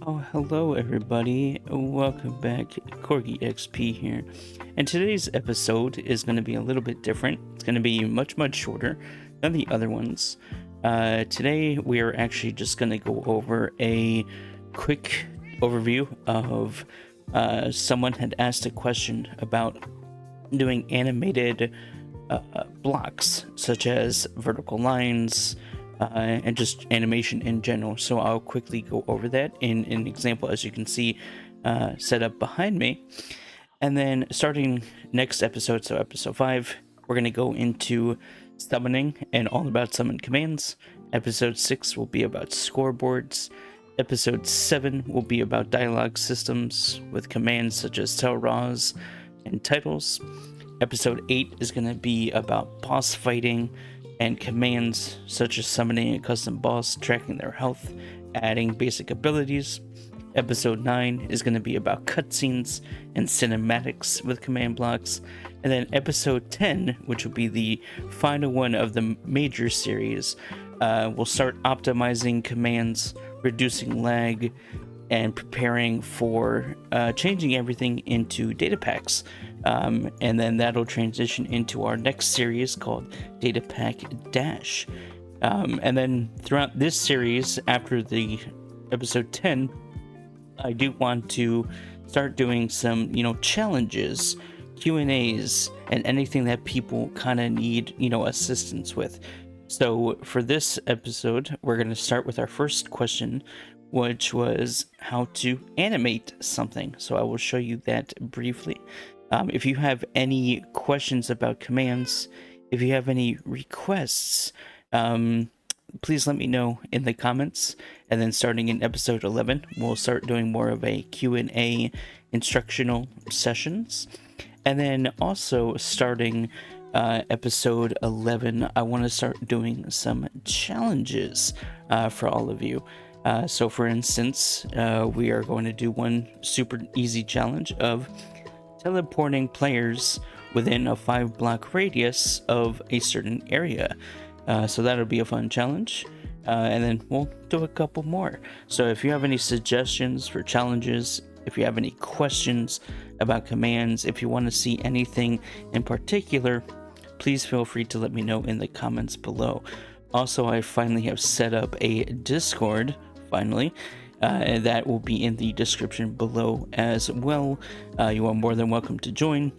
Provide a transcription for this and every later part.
Oh, hello everybody. Welcome back. CorgiXP here. And today's episode is going to be a little bit different. It's going to be much shorter than the other ones. Today we are actually just going to go over a quick overview of someone had asked a question about doing animated blocks, such as vertical lines, and just animation in general. So I'll quickly go over that in an example, as you can see set up behind me. And then starting next episode, so episode 5, we're going to go into summoning and all about summon commands. Episode 6 will be about scoreboards. Episode 7 will be about dialogue systems with commands such as tell raws and titles. Episode 8 is going to be about boss fighting and commands such as summoning a custom boss, tracking their health, adding basic abilities. Episode 9 is going to be about cutscenes and cinematics with command blocks. And then episode 10, which will be the final one of the major series, we'll start optimizing commands, reducing lag, and preparing for changing everything into data packs. And then that'll transition into our next series called Data Pack Dash. And then throughout this series, after the episode 10, I do want to start doing some, challenges, Q&As, and anything that people kind of need, assistance with. So for this episode, we're going to start with our first question, which was how to animate something. So I will show you that briefly. If you have any questions about commands, if you have any requests, please let me know in the comments. And then starting in episode 11, we'll start doing more of a Q&A instructional sessions. And then also starting episode 11, I want to start doing some challenges for all of you. So for instance, we are going to do one super easy challenge of teleporting players within a 5-block radius of a certain area. So that'll be a fun challenge. And then we'll do a couple more. So if you have any suggestions for challenges, if you have any questions about commands, if you want to see anything in particular, please feel free to let me know in the comments below. Also, I finally have set up a Discord, and that will be in the description below as well. You are more than welcome to join.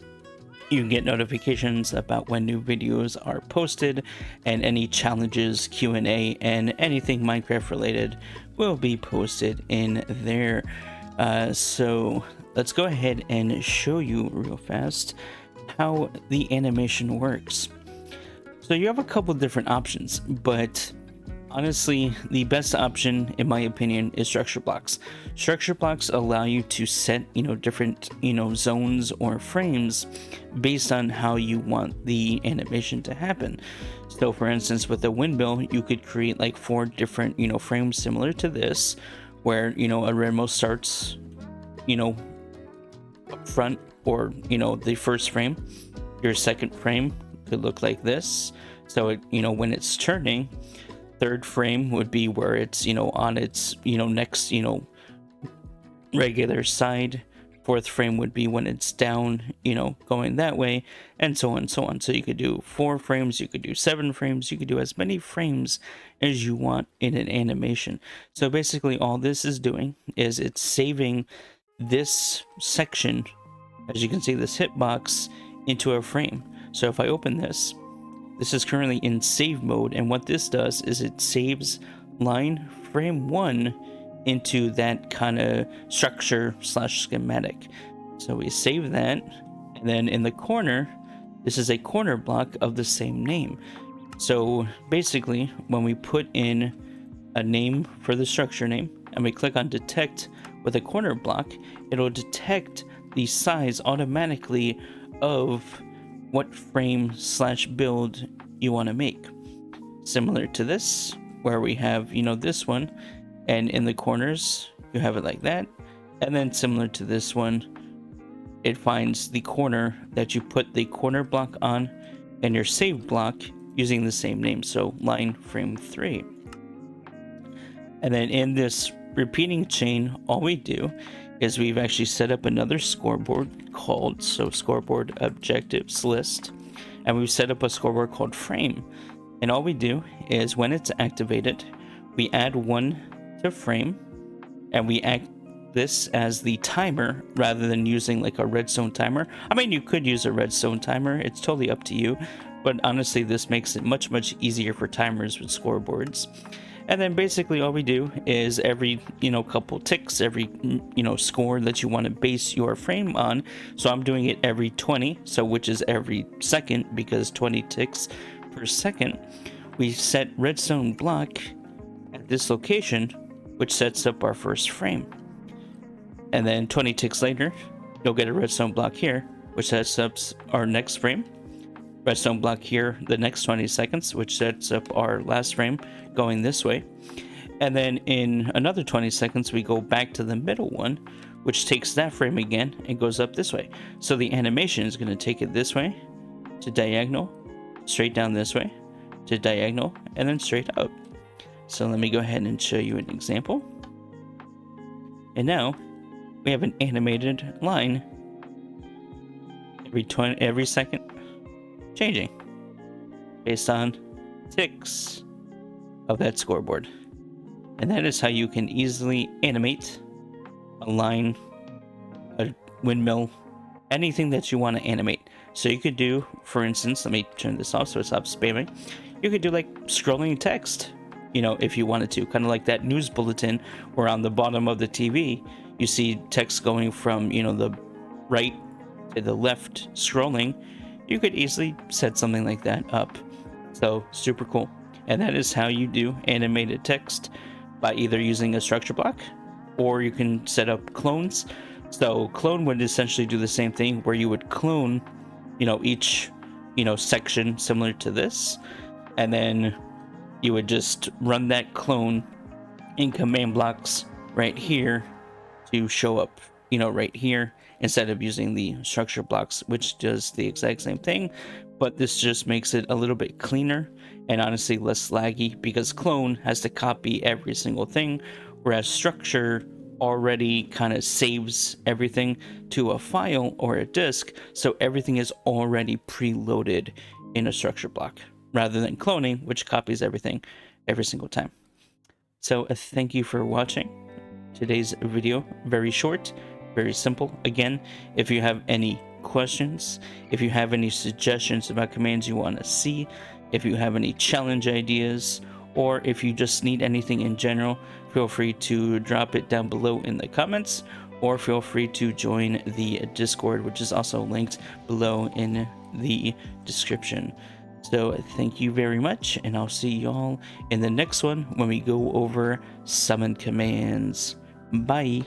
You can get notifications about when new videos are posted, and any challenges, Q&A, and anything Minecraft related will be posted in there. So let's go ahead and show you real fast how the animation works. So you have a couple different options, but honestly, the best option, in my opinion, is structure blocks. Structure blocks allow you to set, different, zones or frames based on how you want the animation to happen. So, for instance, with a windmill, you could create like 4 different, frames similar to this, where, a Remo starts, up front, or, the first frame. Your second frame could look like this. So, when it's turning, third frame would be where it's on its next regular side. Fourth frame would be when it's down going that way, and so on and so on. So you could do 4 frames, you could do 7 frames, you could do as many frames as you want in an animation. So basically all this is doing is it's saving this section, as you can see, this hitbox, into a frame. So if I open this is currently in save mode, and what this does is it saves line frame 1 into that kind of structure / schematic. So we save that, and then in the corner, this is a corner block of the same name. So basically, when we put in a name for the structure name, and we click on detect with a corner block, it'll detect the size automatically of what frame / build you want to make. Similar to this, where we have, this one, and in the corners, you have it like that. And then similar to this one, it finds the corner that you put the corner block on and your save block using the same name. So line frame 3. And then in this repeating chain, all we do is we've actually set up another scoreboard called scoreboard objectives list, and we've set up a scoreboard called frame. And all we do is when it's activated, we add 1 to frame, and we act this as the timer rather than using like a redstone timer. I mean, you could use a redstone timer, it's totally up to you, but honestly this makes it much easier for timers with scoreboards. And then basically all we do is every couple ticks, every score that you want to base your frame on. So I'm doing it every 20, so which is every second, because 20 ticks per second. We set redstone block at this location, which sets up our first frame. And then 20 ticks later, you'll get a redstone block here, which sets up our next frame. Redstone block here the next 20 seconds, which sets up our last frame going this way. And then in another 20 seconds, we go back to the middle one, which takes that frame again and goes up this way. So the animation is going to take it this way to diagonal, straight down this way to diagonal, and then straight up. So let me go ahead and show you an example. And now we have an animated line every second changing based on ticks of that scoreboard. And that is how you can easily animate a line, a windmill, anything that you want to animate. So you could do, for instance, let me turn this off so it stops spamming. You could do like scrolling text, if you wanted to, kind of like that news bulletin where on the bottom of the TV you see text going from the right to the left scrolling. You could easily set something like that up. So super cool. And that is how you do animated text, by either using a structure block, or you can set up clones. So clone would essentially do the same thing, where you would clone each section similar to this, and then you would just run that clone in command blocks right here to show up right here, instead of using the structure blocks, which does the exact same thing, but this just makes it a little bit cleaner and honestly less laggy, because clone has to copy every single thing, whereas structure already kind of saves everything to a file or a disk, so everything is already preloaded in a structure block, rather than cloning, which copies everything every single time. So thank you for watching today's video. Very short, very simple. Again, if you have any questions, if you have any suggestions about commands you want to see, if you have any challenge ideas, or if you just need anything in general, feel free to drop it down below in the comments, or feel free to join the Discord, which is also linked below in the description. So thank you very much, and I'll see y'all in the next one when we go over summon commands. Bye.